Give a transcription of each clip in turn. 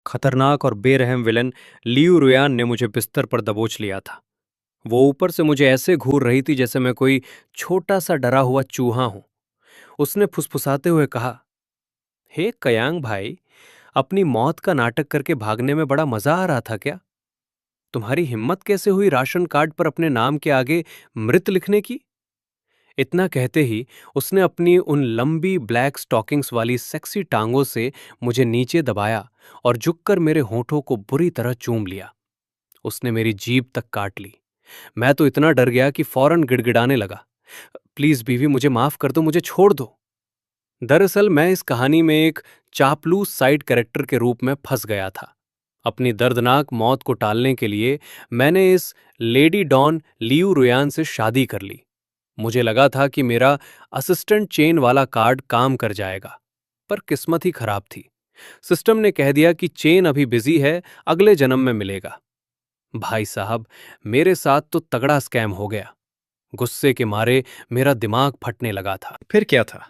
खतरनाक और बेरहम विलन लियू रुयान ने मुझे बिस्तर पर दबोच लिया था। वो ऊपर से मुझे ऐसे घूर रही थी जैसे मैं कोई छोटा सा डरा हुआ चूहा हूं। उसने फुसफुसाते हुए कहा, हे कयांग भाई, अपनी मौत का नाटक करके भागने में बड़ा मजा आ रहा था क्या? तुम्हारी हिम्मत कैसे हुई राशन कार्ड पर अपने नाम के आगे मृत लिखने की? इतना कहते ही उसने अपनी उन लंबी ब्लैक स्टॉकिंग्स वाली सेक्सी टांगों से मुझे नीचे दबाया और झुककर मेरे होठों को बुरी तरह चूम लिया। उसने मेरी जीभ तक काट ली। मैं तो इतना डर गया कि फौरन गिड़गिड़ाने लगा, प्लीज बीवी, मुझे माफ कर दो, मुझे छोड़ दो। दरअसल मैं इस कहानी में एक चापलूस साइड कैरेक्टर के रूप में फंस गया था। अपनी दर्दनाक मौत को टालने के लिए मैंने इस लेडी डॉन लियू रुयान से शादी कर ली। मुझे लगा था कि मेरा असिस्टेंट चेन वाला कार्ड काम कर जाएगा, पर किस्मत ही खराब थी। सिस्टम ने कह दिया कि चेन अभी बिजी है, अगले जन्म में मिलेगा। भाई साहब, मेरे साथ तो तगड़ा स्कैम हो गया। गुस्से के मारे मेरा दिमाग फटने लगा था। फिर क्या था,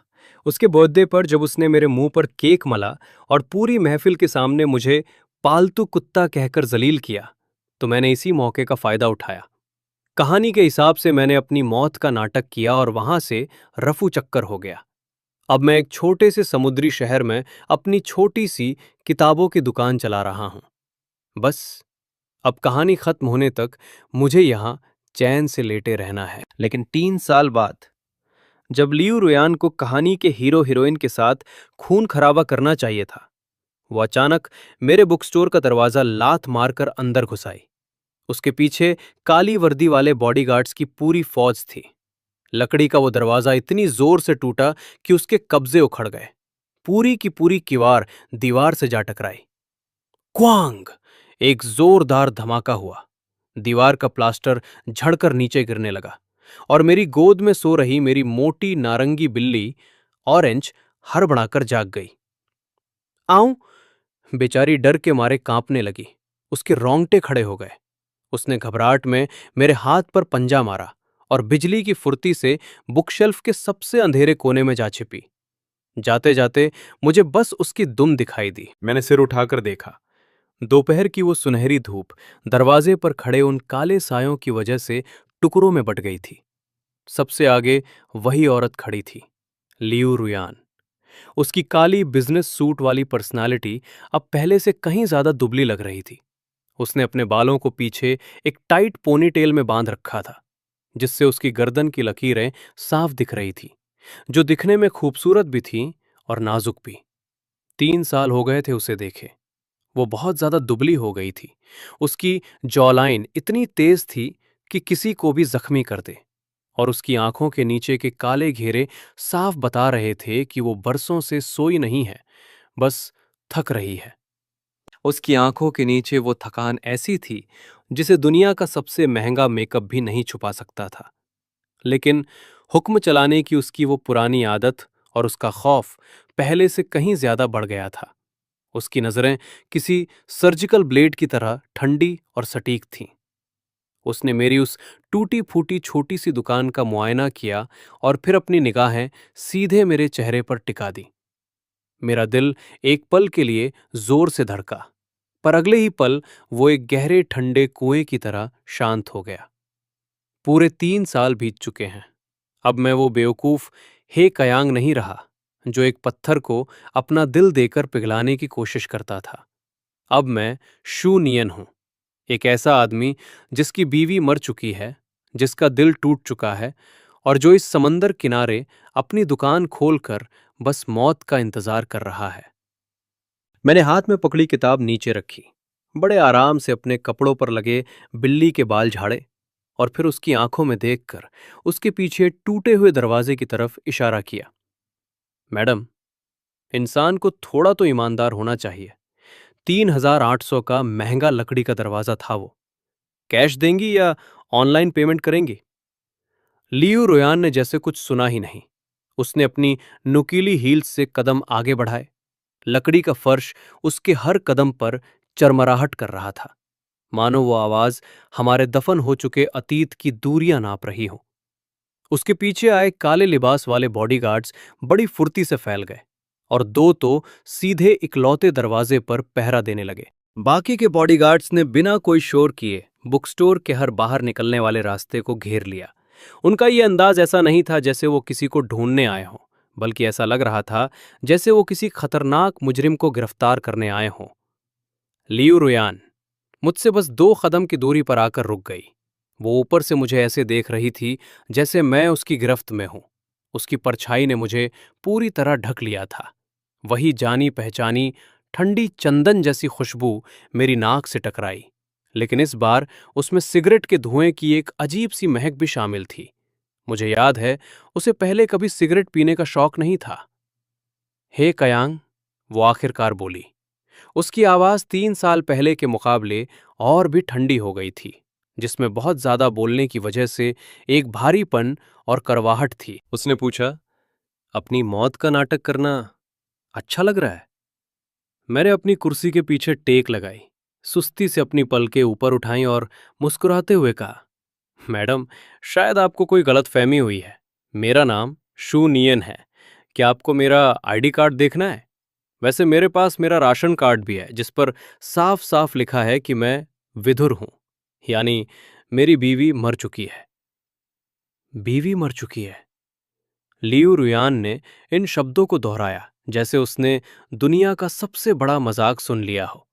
उसके बर्थडे पर जब उसने मेरे मुंह पर केक मला और पूरी महफिल के सामने मुझे पालतू कुत्ता कहकर जलील किया, तो मैंने इसी मौके का फायदा उठाया। कहानी के हिसाब से मैंने अपनी मौत का नाटक किया और वहां से रफू चक्कर हो गया। अब मैं एक छोटे से समुद्री शहर में अपनी छोटी सी किताबों की दुकान चला रहा हूं। बस अब कहानी खत्म होने तक मुझे यहां चैन से लेटे रहना है। लेकिन 3 साल बाद जब लियू रुयान को कहानी के हीरो हीरोइन के साथ खून खराबा करना चाहिए था, वो अचानक मेरे बुक स्टोर का दरवाजा लात मारकर अंदर घुस आई। उसके पीछे काली वर्दी वाले बॉडीगार्ड्स की पूरी फौज थी। लकड़ी का वो दरवाजा इतनी जोर से टूटा कि उसके कब्जे उखड़ गए। पूरी की पूरी किवाड़ दीवार से जा टकराई। क्वांग! एक जोरदार धमाका हुआ। दीवार का प्लास्टर झड़कर नीचे गिरने लगा और मेरी गोद में सो रही मेरी मोटी नारंगी बिल्ली ऑरेंज हड़बड़ाकर जाग गई। आऊं! बेचारी डर के मारे कांपने लगी। उसके रोंगटे खड़े हो गए। उसने घबराहट में मेरे हाथ पर पंजा मारा और बिजली की फुर्ती से बुकशेल्फ के सबसे अंधेरे कोने में जा छिपी। जाते जाते मुझे बस उसकी दुम दिखाई दी। मैंने सिर उठाकर देखा। दोपहर की वो सुनहरी धूप दरवाजे पर खड़े उन काले सायों की वजह से टुकड़ों में बट गई थी। सबसे आगे वही औरत खड़ी थी, लियू रुयान। उसकी काली बिजनेस सूट वाली पर्सनालिटी अब पहले से कहीं ज्यादा दुबली लग रही थी। उसने अपने बालों को पीछे एक टाइट पोनीटेल में बांध रखा था, जिससे उसकी गर्दन की लकीरें साफ दिख रही थी, जो दिखने में खूबसूरत भी थीं और नाजुक भी। 3 साल हो गए थे उसे देखे। वो बहुत ज्यादा दुबली हो गई थी। उसकी जॉलाइन इतनी तेज थी कि किसी को भी जख्मी कर दे, और उसकी आंखों के नीचे के काले घेरे साफ बता रहे थे कि वो बरसों से सोई नहीं है, बस थक रही है। उसकी आंखों के नीचे वो थकान ऐसी थी जिसे दुनिया का सबसे महंगा मेकअप भी नहीं छुपा सकता था। लेकिन हुक्म चलाने की उसकी वो पुरानी आदत और उसका खौफ पहले से कहीं ज्यादा बढ़ गया था। उसकी नजरें किसी सर्जिकल ब्लेड की तरह ठंडी और सटीक थीं। उसने मेरी उस टूटी फूटी छोटी सी दुकान का मुआयना किया और फिर अपनी निगाहें सीधे मेरे चेहरे पर टिका दी। मेरा दिल एक पल के लिए जोर से धड़का, पर अगले ही पल वो एक गहरे ठंडे कुएं की तरह शांत हो गया। पूरे 3 साल बीत चुके हैं। अब मैं वो बेवकूफ हे कयांग नहीं रहा, जो एक पत्थर को अपना दिल देकर पिघलाने की कोशिश करता था। अब मैं शू नियन हूं, एक ऐसा आदमी जिसकी बीवी मर चुकी है, जिसका दिल टूट चुका है, और जो इस समंदर किनारे अपनी दुकान खोलकर बस मौत का इंतजार कर रहा है। मैंने हाथ में पकड़ी किताब नीचे रखी, बड़े आराम से अपने कपड़ों पर लगे बिल्ली के बाल झाड़े और फिर उसकी आंखों में देखकर उसके पीछे टूटे हुए दरवाजे की तरफ इशारा किया। मैडम, इंसान को थोड़ा तो ईमानदार होना चाहिए। 3,800 का महंगा लकड़ी का दरवाजा था वो। कैश देंगी या ऑनलाइन पेमेंट करेंगी? लियू रोयान ने जैसे कुछ सुना ही नहीं। उसने अपनी नुकीली हील्स से कदम आगे बढ़ाए। लकड़ी का फर्श उसके हर कदम पर चरमराहट कर रहा था, मानो वो आवाज हमारे दफन हो चुके अतीत की दूरियां नाप रही हो। उसके पीछे आए काले लिबास वाले बॉडीगार्ड्स बड़ी फुर्ती से फैल गए। और दो तो सीधे इकलौते दरवाजे पर पहरा देने लगे। बाकी के बॉडीगार्ड्स ने बिना कोई शोर किए बुक स्टोर के हर बाहर निकलने वाले रास्ते को घेर लिया। उनका ये अंदाज ऐसा नहीं था जैसे वो किसी को ढूंढने आए हों, बल्कि ऐसा लग रहा था जैसे वो किसी खतरनाक मुजरिम को गिरफ्तार करने आए हों। लियू रुयान मुझसे बस 2 कदम की दूरी पर आकर रुक गई। वो ऊपर से मुझे ऐसे देख रही थी जैसे मैं उसकी गिरफ्त में हूं। उसकी परछाई ने मुझे पूरी तरह ढक लिया था। वही जानी पहचानी ठंडी चंदन जैसी खुशबू मेरी नाक से टकराई, लेकिन इस बार उसमें सिगरेट के धुएं की एक अजीब सी महक भी शामिल थी। मुझे याद है उसे पहले कभी सिगरेट पीने का शौक नहीं था। हे कयांग, वो आखिरकार बोली। उसकी आवाज 3 साल पहले के मुकाबले और भी ठंडी हो गई थी, जिसमें बहुत ज्यादा बोलने की वजह से एक भारीपन और करवाहट थी। उसने पूछा, अपनी मौत का नाटक करना अच्छा लग रहा है? मैंने अपनी कुर्सी के पीछे टेक लगाई, सुस्ती से अपनी पलकें ऊपर उठाई और मुस्कुराते हुए कहा, मैडम, शायद आपको कोई गलतफहमी हुई है। मेरा नाम शू नियन है। क्या आपको मेरा आईडी कार्ड देखना है? वैसे मेरे पास मेरा राशन कार्ड भी है, जिस पर साफ साफ लिखा है कि मैं विधुर हूं, यानी मेरी बीवी मर चुकी है। बीवी मर चुकी है। लियू रुयान ने इन शब्दों को दोहराया जैसे उसने दुनिया का सबसे बड़ा मजाक सुन लिया हो।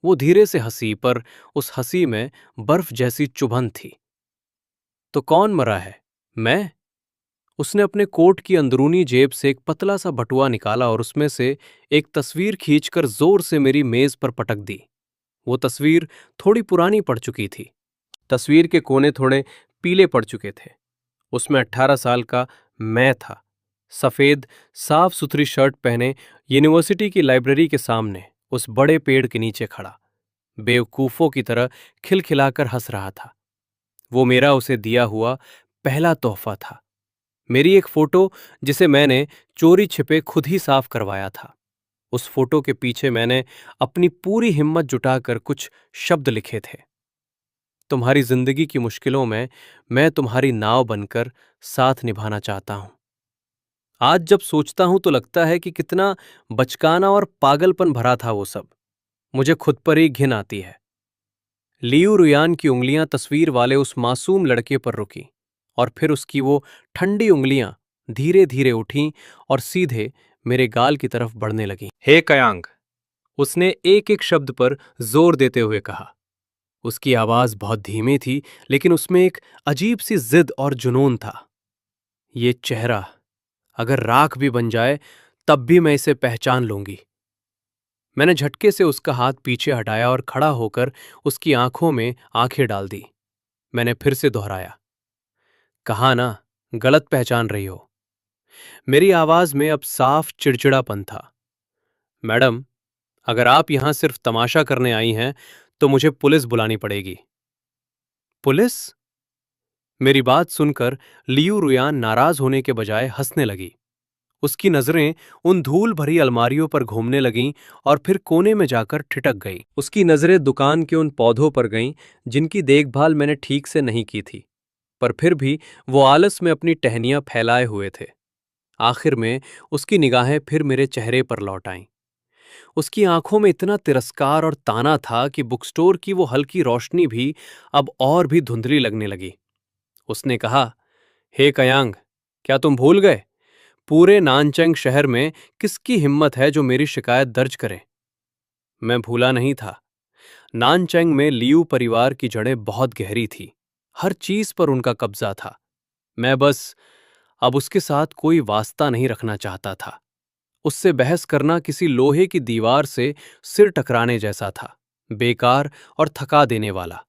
वो धीरे से हंसी, पर उस हंसी में बर्फ जैसी चुभन थी। तो कौन मरा है? मैं? उसने अपने कोट की अंदरूनी जेब से एक पतला सा बटुआ निकाला और उसमें से एक तस्वीर खींचकर जोर से मेरी मेज पर पटक दी। वो तस्वीर थोड़ी पुरानी पड़ चुकी थी। तस्वीर के कोने थोड़े पीले पड़ चुके थे। उसमें 18 साल का मैं था, सफेद साफ सुथरी शर्ट पहने, यूनिवर्सिटी की लाइब्रेरी के सामने उस बड़े पेड़ के नीचे खड़ा, बेवकूफों की तरह खिलखिलाकर हंस रहा था। वो मेरा उसे दिया हुआ पहला तोहफा था। मेरी एक फोटो जिसे मैंने चोरी छिपे खुद ही साफ करवाया था। उस फोटो के पीछे मैंने अपनी पूरी हिम्मत जुटाकर कुछ शब्द लिखे थे। तुम्हारी जिंदगी की मुश्किलों में मैं तुम्हारी नाव बनकर साथ निभाना चाहता हूं। आज जब सोचता हूं तो लगता है कि कितना बचकाना और पागलपन भरा था वो सब। मुझे खुद पर ही घिन आती है। लियू रुयान की उंगलियां तस्वीर वाले उस मासूम लड़के पर रुकी और फिर उसकी वो ठंडी उंगलियां धीरे धीरे उठीं और सीधे मेरे गाल की तरफ बढ़ने लगीं। हे कयांग, उसने एक एक शब्द पर जोर देते हुए कहा। उसकी आवाज बहुत धीमी थी, लेकिन उसमें एक अजीब सी जिद और जुनून था। ये चेहरा अगर राख भी बन जाए तब भी मैं इसे पहचान लूंगी। मैंने झटके से उसका हाथ पीछे हटाया और खड़ा होकर उसकी आंखों में आंखें डाल दी। मैंने फिर से दोहराया, कहा ना, गलत पहचान रही हो। मेरी आवाज में अब साफ चिड़चिड़ापन था। मैडम, अगर आप यहां सिर्फ तमाशा करने आई हैं तो मुझे पुलिस बुलानी पड़ेगी। पुलिस? मेरी बात सुनकर लियू रुयान नाराज होने के बजाय हंसने लगी। उसकी नजरें उन धूल भरी अलमारियों पर घूमने लगीं और फिर कोने में जाकर ठिठक गईं। उसकी नजरें दुकान के उन पौधों पर गईं जिनकी देखभाल मैंने ठीक से नहीं की थी, पर फिर भी वो आलस में अपनी टहनियां फैलाए हुए थे। आखिर में उसकी निगाहें फिर मेरे चेहरे पर लौट आईं। उसकी आंखों में इतना तिरस्कार और ताना था कि बुक स्टोर की वो हल्की रोशनी भी अब और भी धुंधली लगने लगी। उसने कहा, हे कयांग, क्या तुम भूल गए? पूरे नानचंग शहर में किसकी हिम्मत है जो मेरी शिकायत दर्ज करे? मैं भूला नहीं था। नानचंग में लियू परिवार की जड़ें बहुत गहरी थी। हर चीज पर उनका कब्जा था। मैं बस अब उसके साथ कोई वास्ता नहीं रखना चाहता था। उससे बहस करना किसी लोहे की दीवार से सिर टकराने जैसा था, बेकार और थका देने वाला।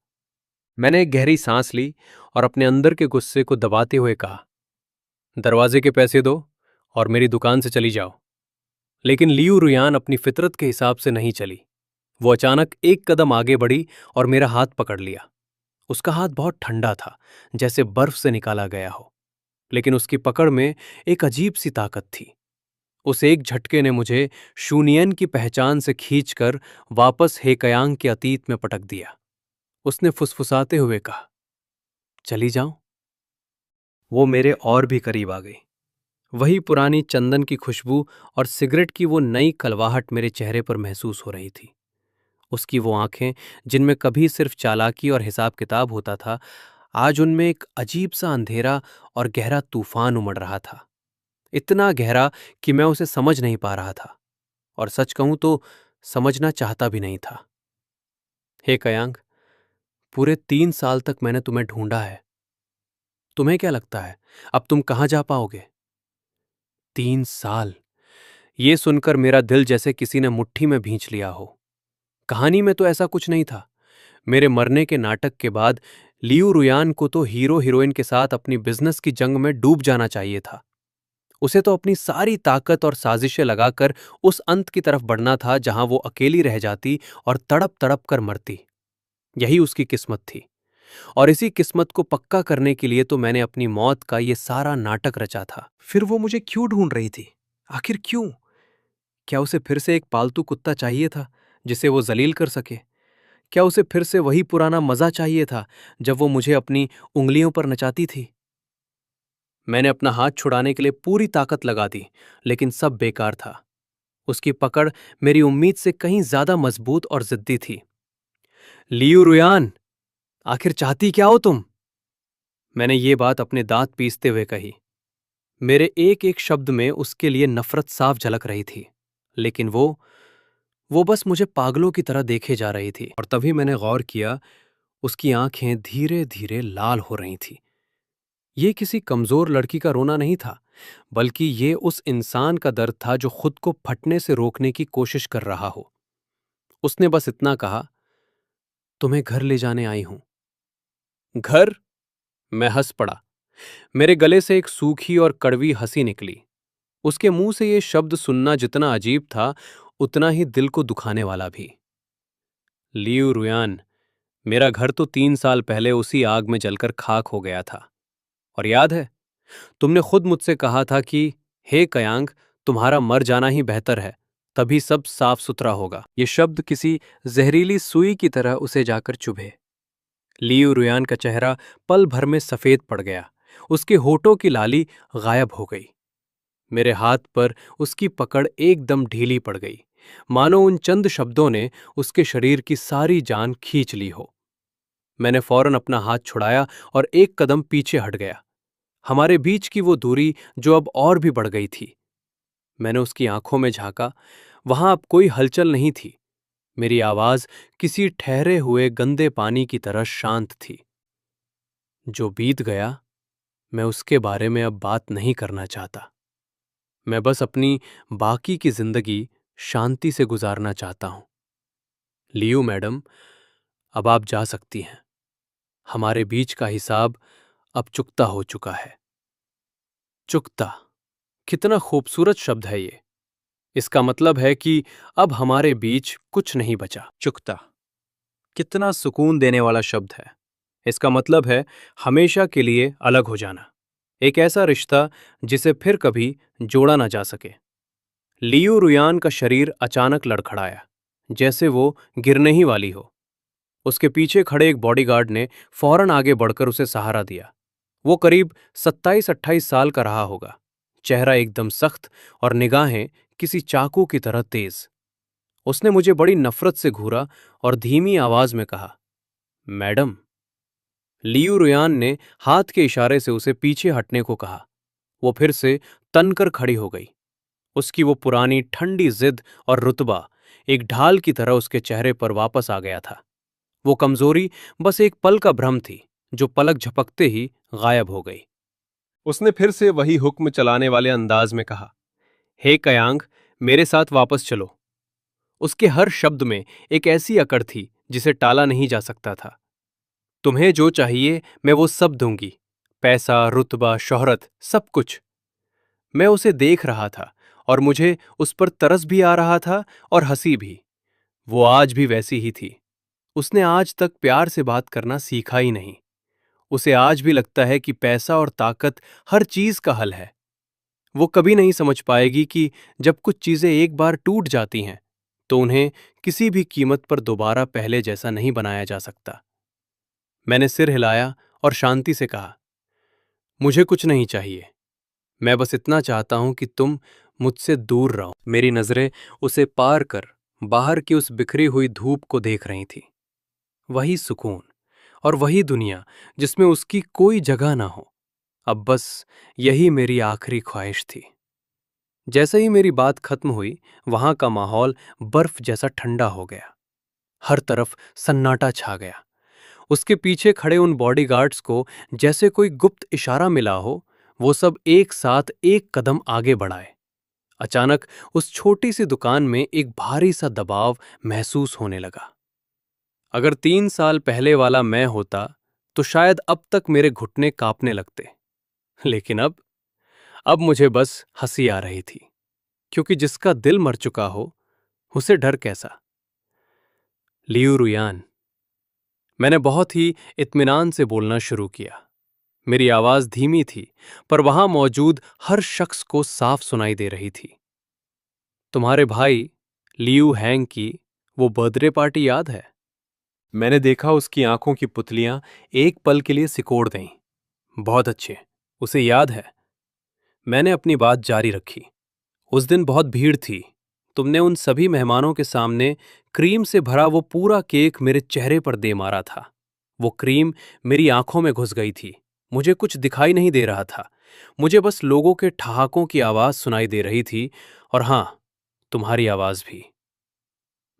मैंने एक गहरी सांस ली और अपने अंदर के गुस्से को दबाते हुए कहा, दरवाजे के पैसे दो और मेरी दुकान से चली जाओ। लेकिन लियू रुयान अपनी फितरत के हिसाब से नहीं चली। वो अचानक एक कदम आगे बढ़ी और मेरा हाथ पकड़ लिया। उसका हाथ बहुत ठंडा था, जैसे बर्फ से निकाला गया हो, लेकिन उसकी पकड़ में एक अजीब सी ताकत थी। उस एक झटके ने मुझे शूनियन की पहचान से खींचकर वापस हेकयांग के अतीत में पटक दिया। उसने फुसफुसाते हुए कहा, चली जाऊं? वो मेरे और भी करीब आ गई। वही पुरानी चंदन की खुशबू और सिगरेट की वो नई कलवाहट मेरे चेहरे पर महसूस हो रही थी। उसकी वो आंखें, जिनमें कभी सिर्फ चालाकी और हिसाब किताब होता था, आज उनमें एक अजीब सा अंधेरा और गहरा तूफान उमड़ रहा था। इतना गहरा कि मैं उसे समझ नहीं पा रहा था, और सच कहूं तो समझना चाहता भी नहीं था। हे कयांग, पूरे 3 साल तक मैंने तुम्हें ढूंढा है। तुम्हें क्या लगता है अब तुम कहां जा पाओगे? 3 साल! ये सुनकर मेरा दिल जैसे किसी ने मुट्ठी में भींच लिया हो। कहानी में तो ऐसा कुछ नहीं था। मेरे मरने के नाटक के बाद लियू रुयान को तो हीरो हीरोइन के साथ अपनी बिजनेस की जंग में डूब जाना चाहिए था। उसे तो अपनी सारी ताकत और साजिशें लगाकर उस अंत की तरफ बढ़ना था जहां वो अकेली रह जाती और तड़प तड़प कर मरती। यही उसकी किस्मत थी, और इसी किस्मत को पक्का करने के लिए तो मैंने अपनी मौत का ये सारा नाटक रचा था। फिर वो मुझे क्यों ढूंढ रही थी? आखिर क्यों? क्या उसे फिर से एक पालतू कुत्ता चाहिए था जिसे वो जलील कर सके? क्या उसे फिर से वही पुराना मजा चाहिए था जब वो मुझे अपनी उंगलियों पर नचाती थी? मैंने अपना हाथ छुड़ाने के लिए पूरी ताकत लगा दी, लेकिन सब बेकार था। उसकी पकड़ मेरी उम्मीद से कहीं ज्यादा मजबूत और जिद्दी थी। लियू रुयान, आखिर चाहती क्या हो तुम? मैंने ये बात अपने दांत पीसते हुए कही। मेरे एक एक शब्द में उसके लिए नफरत साफ झलक रही थी, लेकिन वो बस मुझे पागलों की तरह देखे जा रही थी। और तभी मैंने गौर किया, उसकी आंखें धीरे धीरे लाल हो रही थीं। ये किसी कमजोर लड़की का रोना नहीं था, बल्कि ये उस इंसान का दर्द था जो खुद को फटने से रोकने की कोशिश कर रहा हो। उसने बस इतना कहा, तुम्हें घर ले जाने आई हूं। घर? मैं हंस पड़ा। मेरे गले से एक सूखी और कड़वी हंसी निकली। उसके मुंह से ये शब्द सुनना जितना अजीब था, उतना ही दिल को दुखाने वाला भी। लियू रुयान, मेरा घर तो 3 साल पहले उसी आग में जलकर खाक हो गया था। और याद है, तुमने खुद मुझसे कहा था कि हे कयांग, तुम्हारा मर जाना ही बेहतर है, तभी सब साफ सुथरा होगा। ये शब्द किसी जहरीली सुई की तरह उसे जाकर चुभे। लियू रुयान का चेहरा पल भर में सफेद पड़ गया। उसके होठों की लाली गायब हो गई। मेरे हाथ पर उसकी पकड़ एकदम ढीली पड़ गई, मानो उन चंद शब्दों ने उसके शरीर की सारी जान खींच ली हो। मैंने फौरन अपना हाथ छुड़ाया और एक कदम पीछे हट गया। हमारे बीच की वो दूरी जो अब और भी बढ़ गई थी। मैंने उसकी आंखों में झांका। वहां अब कोई हलचल नहीं थी। मेरी आवाज किसी ठहरे हुए गंदे पानी की तरह शांत थी। जो बीत गया, मैं उसके बारे में अब बात नहीं करना चाहता। मैं बस अपनी बाकी की जिंदगी शांति से गुजारना चाहता हूं। लियू मैडम, अब आप जा सकती हैं। हमारे बीच का हिसाब अब चुकता हो चुका है। चुकता, कितना खूबसूरत शब्द है ये। इसका मतलब है कि अब हमारे बीच कुछ नहीं बचा। चुकता, कितना सुकून देने वाला शब्द है। इसका मतलब है हमेशा के लिए अलग हो जाना। एक ऐसा रिश्ता जिसे फिर कभी जोड़ा ना जा सके। लियू रुयान का शरीर अचानक लड़खड़ाया, जैसे वो गिरने ही वाली हो। उसके पीछे खड़े एक बॉडीगार्ड ने फौरन आगे बढ़कर उसे सहारा दिया। वो करीब 27-28 साल का रहा होगा। चेहरा एकदम सख्त और निगाहें किसी चाकू की तरह तेज। उसने मुझे बड़ी नफरत से घूरा और धीमी आवाज में कहा, मैडम। लियू रुयान ने हाथ के इशारे से उसे पीछे हटने को कहा। वो फिर से तनकर खड़ी हो गई। उसकी वो पुरानी ठंडी जिद और रुतबा एक ढाल की तरह उसके चेहरे पर वापस आ गया था। वो कमजोरी बस एक पल का भ्रम थी, जो पलक झपकते ही गायब हो गई। उसने फिर से वही हुक्म चलाने वाले अंदाज में कहा, हे कयांग, मेरे साथ वापस चलो। उसके हर शब्द में एक ऐसी अकड़ थी जिसे टाला नहीं जा सकता था। तुम्हें जो चाहिए मैं वो सब दूंगी, पैसा, रुतबा, शोहरत, सब कुछ। मैं उसे देख रहा था और मुझे उस पर तरस भी आ रहा था और हंसी भी। वो आज भी वैसी ही थी। उसने आज तक प्यार से बात करना सीखा ही नहीं। उसे आज भी लगता है कि पैसा और ताकत हर चीज का हल है। वो कभी नहीं समझ पाएगी कि जब कुछ चीजें एक बार टूट जाती हैं, तो उन्हें किसी भी कीमत पर दोबारा पहले जैसा नहीं बनाया जा सकता। मैंने सिर हिलाया और शांति से कहा, मुझे कुछ नहीं चाहिए। मैं बस इतना चाहता हूं कि तुम मुझसे दूर रहो। मेरी नजरें उसे पार कर बाहर की उस बिखरी हुई धूप को देख रही थी। वही सुकून और वही दुनिया जिसमें उसकी कोई जगह ना हो। अब बस यही मेरी आखिरी ख्वाहिश थी। जैसे ही मेरी बात खत्म हुई, वहां का माहौल बर्फ जैसा ठंडा हो गया। हर तरफ सन्नाटा छा गया। उसके पीछे खड़े उन बॉडीगार्ड्स को जैसे कोई गुप्त इशारा मिला हो, वो सब एक साथ एक कदम आगे बढ़ाए। अचानक उस छोटी सी दुकान में एक भारी सा दबाव महसूस होने लगा। अगर 3 साल पहले वाला मैं होता तो शायद अब तक मेरे घुटने कांपने लगते। लेकिन अब मुझे बस हंसी आ रही थी, क्योंकि जिसका दिल मर चुका हो उसे डर कैसा। लियू रुयान, मैंने बहुत ही इत्मीनान से बोलना शुरू किया। मेरी आवाज धीमी थी, पर वहां मौजूद हर शख्स को साफ सुनाई दे रही थी। तुम्हारे भाई लियू हैंग की वो बर्थडे पार्टी याद है? मैंने देखा उसकी आंखों की पुतलियां एक पल के लिए सिकोड़ गईं। बहुत अच्छे, उसे याद है। मैंने अपनी बात जारी रखी। उस दिन बहुत भीड़ थी। तुमने उन सभी मेहमानों के सामने क्रीम से भरा वो पूरा केक मेरे चेहरे पर दे मारा था। वो क्रीम मेरी आंखों में घुस गई थी। मुझे कुछ दिखाई नहीं दे रहा था। मुझे बस लोगों के ठहाकों की आवाज सुनाई दे रही थी, और हां, तुम्हारी आवाज भी।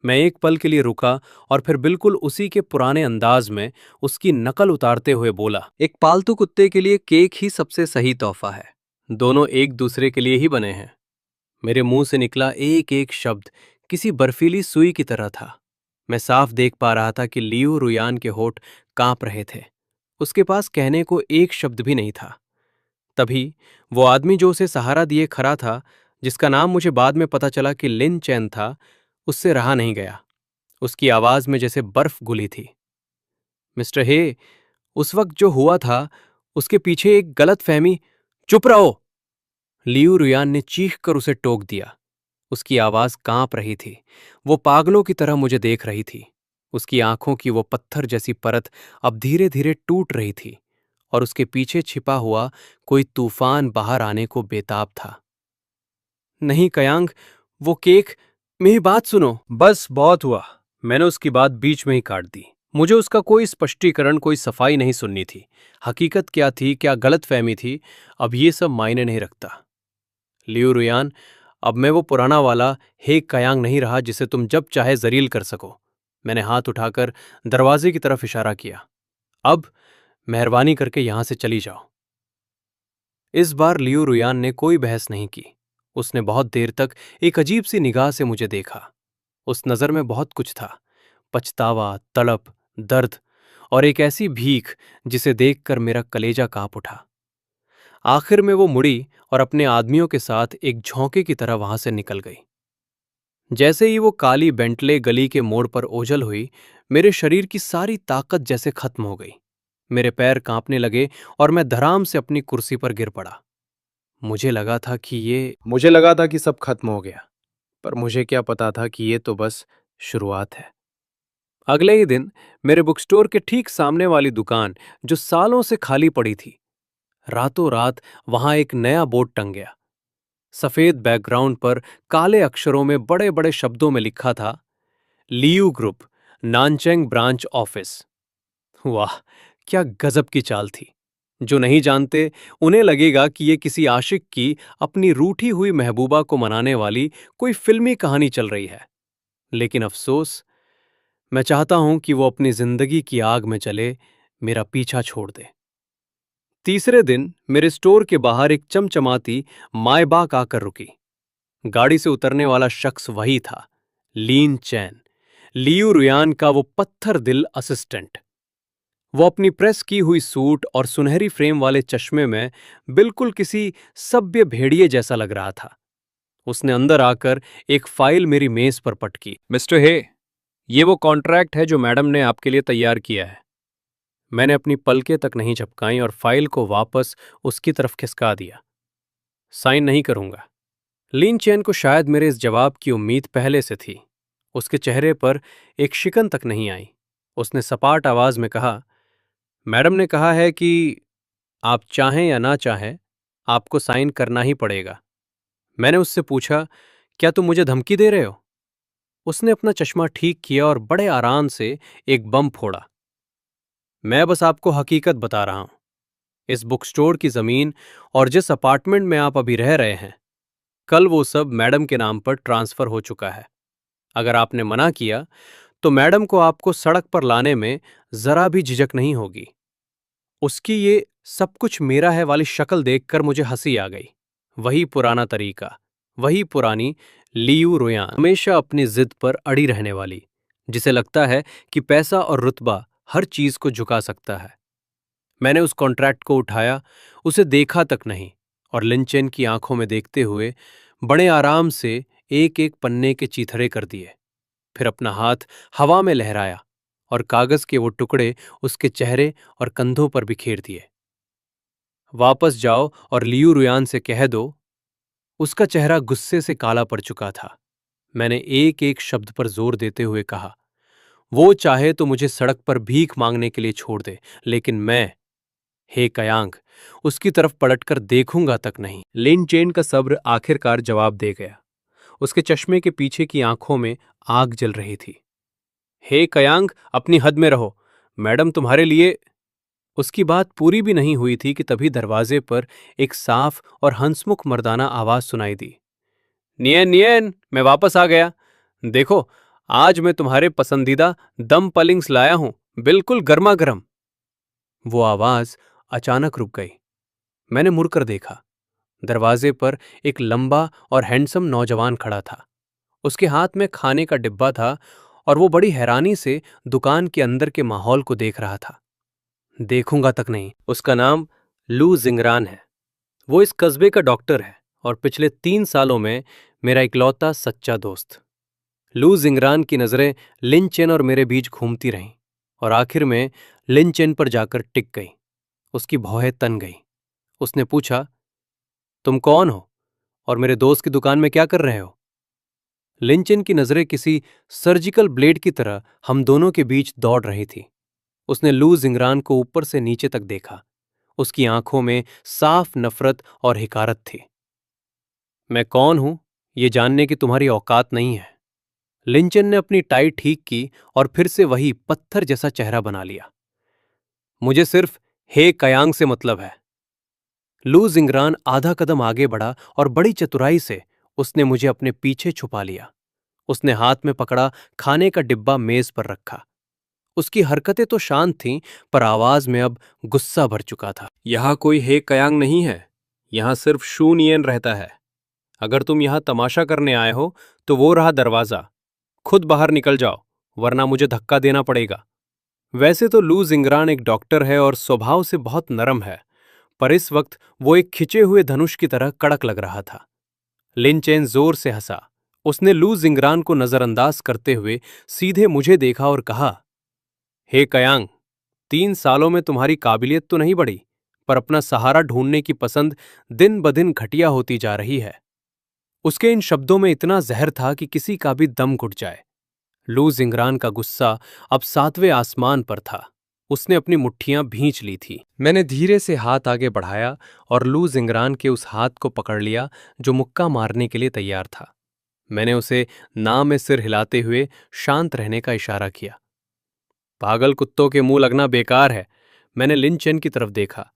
मैं एक पल के लिए रुका और फिर बिल्कुल उसी के पुराने अंदाज में उसकी नकल उतारते हुए बोला, एक पालतू कुत्ते के लिए केक ही सबसे सही तोहफा है। दोनों एक दूसरे के लिए ही बने हैं। मेरे मुंह से निकला एक एक शब्द किसी बर्फीली सुई की तरह था। मैं साफ देख पा रहा था कि लियो रुयान के होठ कांप रहे थे। उसके पास कहने को एक शब्द भी नहीं था। तभी वो आदमी जो उसे सहारा दिए खड़ा था, जिसका नाम मुझे बाद में पता चला कि लिन चैन था, उससे रहा नहीं गया। उसकी आवाज में जैसे बर्फ घुली थी। मिस्टर हे, उस वक्त जो हुआ था उसके पीछे एक गलत फहमी। चुप रहो! लियू रुयान ने चीख कर उसे टोक दिया। उसकी आवाज कांप रही थी। वो पागलों की तरह मुझे देख रही थी। उसकी आंखों की वो पत्थर जैसी परत अब धीरे धीरे टूट रही थी, और उसके पीछे छिपा हुआ कोई तूफान बाहर आने को बेताब था। नहीं कयांग, वो केक, मेरी बात सुनो। बस बहुत हुआ। मैंने उसकी बात बीच में ही काट दी। मुझे उसका कोई स्पष्टीकरण, कोई सफाई नहीं सुननी थी। हकीकत क्या थी, क्या गलतफहमी थी, अब ये सब मायने नहीं रखता। लियू रुयान, अब मैं वो पुराना वाला हे कयांग नहीं रहा जिसे तुम जब चाहे जलील कर सको। मैंने हाथ उठाकर दरवाजे की तरफ इशारा किया। अब मेहरबानी करके यहां से चली जाओ। इस बार लियू रुयान ने कोई बहस नहीं की। उसने बहुत देर तक एक अजीब सी निगाह से मुझे देखा। उस नजर में बहुत कुछ था। पछतावा, तड़प, दर्द और एक ऐसी भीख जिसे देखकर मेरा कलेजा कांप उठा। आखिर में वो मुड़ी और अपने आदमियों के साथ एक झोंके की तरह वहां से निकल गई। जैसे ही वो काली बेंटले गली के मोड़ पर ओझल हुई, मेरे शरीर की सारी ताकत जैसे खत्म हो गई। मेरे पैर कांपने लगे और मैं धड़ाम से अपनी कुर्सी पर गिर पड़ा। मुझे लगा था कि सब खत्म हो गया, पर मुझे क्या पता था कि ये तो बस शुरुआत है। अगले ही दिन मेरे बुक स्टोर के ठीक सामने वाली दुकान, जो सालों से खाली पड़ी थी, रातों रात वहां एक नया बोर्ड टंग गया। सफेद बैकग्राउंड पर काले अक्षरों में बड़े बड़े शब्दों में लिखा था, लियू ग्रुप, नानचेंग ब्रांच ऑफिस। वाह, क्या गजब की चाल थी! जो नहीं जानते उन्हें लगेगा कि ये किसी आशिक की अपनी रूठी हुई महबूबा को मनाने वाली कोई फिल्मी कहानी चल रही है। लेकिन अफसोस, मैं चाहता हूं कि वो अपनी जिंदगी की आग में चले, मेरा पीछा छोड़ दे। तीसरे दिन मेरे स्टोर के बाहर एक चमचमाती मायबाक आकर रुकी। गाड़ी से उतरने वाला शख्स वही था, लीन चैन, लियू रुयान का वो पत्थर दिल असिस्टेंट। वो अपनी प्रेस की हुई सूट और सुनहरी फ्रेम वाले चश्मे में बिल्कुल किसी सभ्य भेड़िए जैसा लग रहा था। उसने अंदर आकर एक फाइल मेरी मेज पर पटकी। मिस्टर हे, ये वो कॉन्ट्रैक्ट है जो मैडम ने आपके लिए तैयार किया है। मैंने अपनी पलकें तक नहीं झपकाईं और फाइल को वापस उसकी तरफ खिसका दिया। साइन नहीं करूंगा। लिन चैन को शायद मेरे इस जवाब की उम्मीद पहले से थी। उसके चेहरे पर एक शिकन तक नहीं आई। उसने सपाट आवाज में कहा, मैडम ने कहा है कि आप चाहें या ना चाहें, आपको साइन करना ही पड़ेगा। मैंने उससे पूछा, क्या तुम मुझे धमकी दे रहे हो? उसने अपना चश्मा ठीक किया और बड़े आराम से एक बम फोड़ा। मैं बस आपको हकीकत बता रहा हूं। इस बुक स्टोर की जमीन और जिस अपार्टमेंट में आप अभी रह रहे हैं, कल वो सब मैडम के नाम पर ट्रांसफर हो चुका है। अगर आपने मना किया तो मैडम को आपको सड़क पर लाने में जरा भी झिझक नहीं होगी। उसकी ये सब कुछ मेरा है वाली शक्ल देखकर मुझे हंसी आ गई। वही पुराना तरीका, वही पुरानी लियू रुयान, हमेशा अपनी जिद पर अड़ी रहने वाली, जिसे लगता है कि पैसा और रुतबा हर चीज को झुका सकता है। मैंने उस कॉन्ट्रैक्ट को उठाया, उसे देखा तक नहीं, और लिंचेन की आंखों में देखते हुए बड़े आराम से एक एक पन्ने के चीथड़े कर दिए। फिर अपना हाथ हवा में लहराया और कागज के वो टुकड़े उसके चेहरे और कंधों पर बिखेर दिए। वापस जाओ और लियू रुयान से कह दो। उसका चेहरा गुस्से से काला पड़ चुका था। मैंने एक एक शब्द पर जोर देते हुए कहा, वो चाहे तो मुझे सड़क पर भीख मांगने के लिए छोड़ दे, लेकिन मैं, हे कयांग, उसकी तरफ पलटकर देखूंगा तक नहीं। लिन चेन का सब्र आखिरकार जवाब दे गया। उसके चश्मे के पीछे की आंखों में आग जल रही थी। हे कयांग, अपनी हद में रहो। मैडम तुम्हारे लिए। उसकी बात पूरी भी नहीं हुई थी कि तभी दरवाजे पर एक साफ और हंसमुख मर्दाना आवाज सुनाई दी। नियन नियन, मैं वापस आ गया। देखो, आज मैं तुम्हारे पसंदीदा दम पलिंग्स लाया हूं, बिल्कुल गर्मा गर्म। वो आवाज अचानक रुक गई। मैंने मुड़कर देखा। दरवाजे पर एक लंबा और हैंडसम नौजवान खड़ा था। उसके हाथ में खाने का डिब्बा था और वो बड़ी हैरानी से दुकान के अंदर के माहौल को देख रहा था। देखूंगा तक नहीं। उसका नाम लू जिंगरान है। वो इस कस्बे का डॉक्टर है और पिछले 3 सालों में मेरा इकलौता सच्चा दोस्त। लू जिंगरान की नजरें लिन चेन और मेरे बीच घूमती रहीं और आखिर में लिन चेन पर जाकर टिक गई। उसकी भौहें तन गई। उसने पूछा, तुम कौन हो और मेरे दोस्त की दुकान में क्या कर रहे हो? लिंचन की नजरें किसी सर्जिकल ब्लेड की तरह हम दोनों के बीच दौड़ रही थी। उसने लू जिंगरान को ऊपर से नीचे तक देखा। उसकी आंखों में साफ नफरत और हिकारत थी। मैं कौन हूं, ये जानने की तुम्हारी औकात नहीं है। लिंचन ने अपनी टाई ठीक की और फिर से वही पत्थर जैसा चेहरा बना लिया। मुझे सिर्फ हे कयांग से मतलब है। लू जिंगरान आधा कदम आगे बढ़ा और बड़ी चतुराई से उसने मुझे अपने पीछे छुपा लिया। उसने हाथ में पकड़ा खाने का डिब्बा मेज पर रखा। उसकी हरकतें तो शांत थीं, पर आवाज में अब गुस्सा भर चुका था। यहां कोई हे कयांग नहीं है, यहां सिर्फ शू नियन रहता है। अगर तुम यहां तमाशा करने आए हो तो वो रहा दरवाजा। खुद बाहर निकल जाओ, वरना मुझे धक्का देना पड़ेगा। वैसे तो लू जिंगरान एक डॉक्टर है और स्वभाव से बहुत नरम है, पर इस वक्त वो एक खिंचे हुए धनुष की तरह कड़क लग रहा था। लिनचेन जोर से हंसा। उसने लू जिंगरान को नजरअंदाज करते हुए सीधे मुझे देखा और कहा, हे कयांग, 3 सालों में तुम्हारी काबिलियत तो नहीं बढ़ी, पर अपना सहारा ढूंढने की पसंद दिन ब दिन घटिया होती जा रही है। उसके इन शब्दों में इतना जहर था कि किसी का भी दम घुट जाए। लू जिंगरान का गुस्सा अब 7वें आसमान पर था। उसने अपनी मुट्ठियां भींच ली थी। मैंने धीरे से हाथ आगे बढ़ाया और लू जिंगरान के उस हाथ को पकड़ लिया जो मुक्का मारने के लिए तैयार था। मैंने उसे ना में सिर हिलाते हुए शांत रहने का इशारा किया। पागल कुत्तों के मुंह लगना बेकार है। मैंने लिनचेन की तरफ देखा।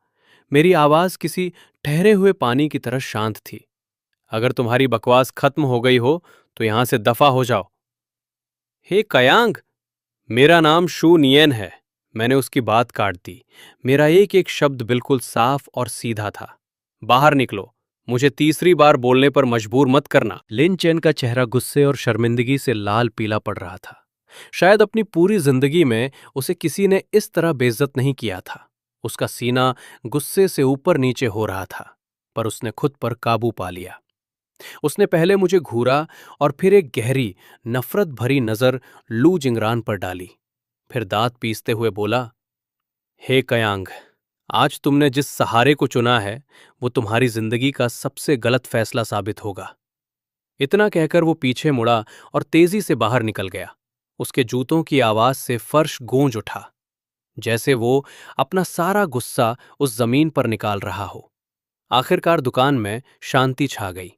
मेरी आवाज किसी ठहरे हुए पानी की तरह शांत थी। अगर तुम्हारी बकवास खत्म हो गई हो तो यहां से दफा हो जाओ। हे कयांग, मेरा नाम शू नियन है। मैंने उसकी बात काट दी। मेरा एक एक शब्द बिल्कुल साफ और सीधा था। बाहर निकलो, मुझे तीसरी बार बोलने पर मजबूर मत करना। लिन चेन का चेहरा गुस्से और शर्मिंदगी से लाल पीला पड़ रहा था। शायद अपनी पूरी जिंदगी में उसे किसी ने इस तरह बेइज्जत नहीं किया था। उसका सीना गुस्से से ऊपर नीचे हो रहा था, पर उसने खुद पर काबू पा लिया। उसने पहले मुझे घूरा और फिर एक गहरी नफरत भरी नजर लू जिंगरान पर डाली। फिर दांत पीसते हुए बोला, हे कयांग, आज तुमने जिस सहारे को चुना है वो तुम्हारी जिंदगी का सबसे गलत फैसला साबित होगा। इतना कहकर वो पीछे मुड़ा और तेजी से बाहर निकल गया। उसके जूतों की आवाज से फर्श गूंज उठा, जैसे वो अपना सारा गुस्सा उस जमीन पर निकाल रहा हो। आखिरकार दुकान में शांति छा गई।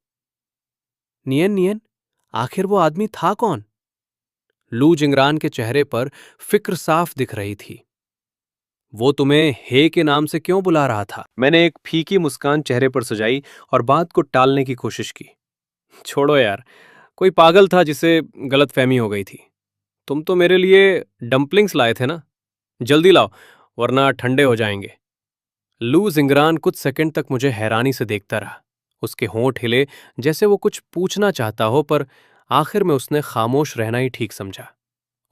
नियन नियन, आखिर वो आदमी था कौन? लू जिंगरान के चेहरे पर फिक्र साफ दिख रही थी। वो तुम्हें हे के नाम से क्यों बुला रहा था? मैंने एक फीकी मुस्कान चेहरे पर सजाई और बात को टालने की कोशिश की। छोड़ो यार, कोई पागल था जिसे गलतफहमी हो गई थी। तुम तो मेरे लिए डम्पलिंग्स लाए थे ना? जल्दी लाओ, वरना ठंडे हो जाएंगे। लू जिंगरान कुछ सेकंड तक मुझे हैरानी से देखता रहा। उसके होंठ हिले जैसे वो कुछ पूछना चाहता हो, पर आखिर में उसने खामोश रहना ही ठीक समझा।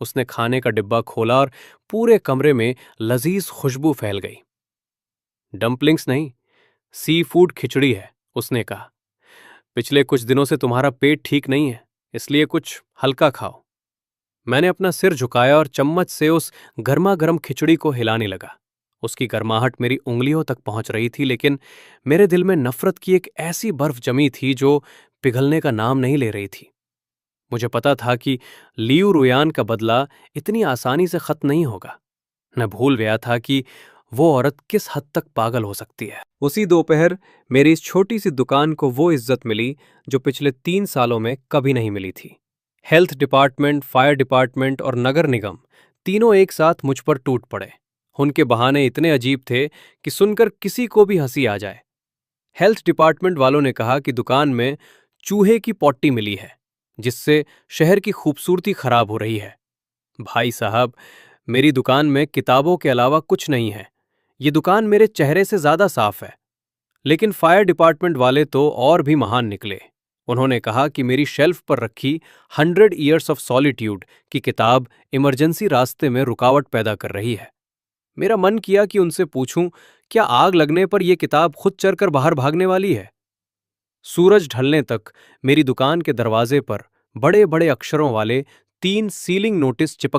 उसने खाने का डिब्बा खोला और पूरे कमरे में लजीज खुशबू फैल गई। डम्पलिंग्स नहीं, सी फूड खिचड़ी है, उसने कहा। पिछले कुछ दिनों से तुम्हारा पेट ठीक नहीं है, इसलिए कुछ हल्का खाओ। मैंने अपना सिर झुकाया और चम्मच से उस गर्मा गर्म खिचड़ी को हिलाने लगा। उसकी गर्माहट मेरी उंगलियों तक पहुंच रही थी, लेकिन मेरे दिल में नफरत की एक ऐसी बर्फ जमी थी जो पिघलने का नाम नहीं ले रही थी। मुझे पता था कि लियू रुयान का बदला इतनी आसानी से खत्म नहीं होगा। मैं भूल गया था कि वो औरत किस हद तक पागल हो सकती है। उसी दोपहर मेरी इस छोटी सी दुकान को वो इज्जत मिली जो पिछले 3 सालों में कभी नहीं मिली थी। हेल्थ डिपार्टमेंट, फायर डिपार्टमेंट और नगर निगम तीनों एक साथ मुझ पर टूट पड़े। उनके बहाने इतने अजीब थे कि सुनकर किसी को भी हंसी आ जाए। हेल्थ डिपार्टमेंट वालों ने कहा कि दुकान में चूहे की पॉटी मिली है, जिससे शहर की खूबसूरती खराब हो रही है। भाई साहब, मेरी दुकान में किताबों के अलावा कुछ नहीं है। ये दुकान मेरे चेहरे से ज्यादा साफ है। लेकिन फायर डिपार्टमेंट वाले तो और भी महान निकले। उन्होंने कहा कि मेरी शेल्फ पर रखी 100 ईयर्स ऑफ सॉलिट्यूड की किताब इमरजेंसी रास्ते में रुकावट पैदा कर रही है। मेरा मन किया कि उनसे पूछूं, क्या आग लगने पर यह किताब खुद चढ़कर बाहर भागने वाली है? सूरज ढलने तक मेरी दुकान के दरवाजे पर बड़े बड़े अक्षरों वाले 3 सीलिंग नोटिस चिपक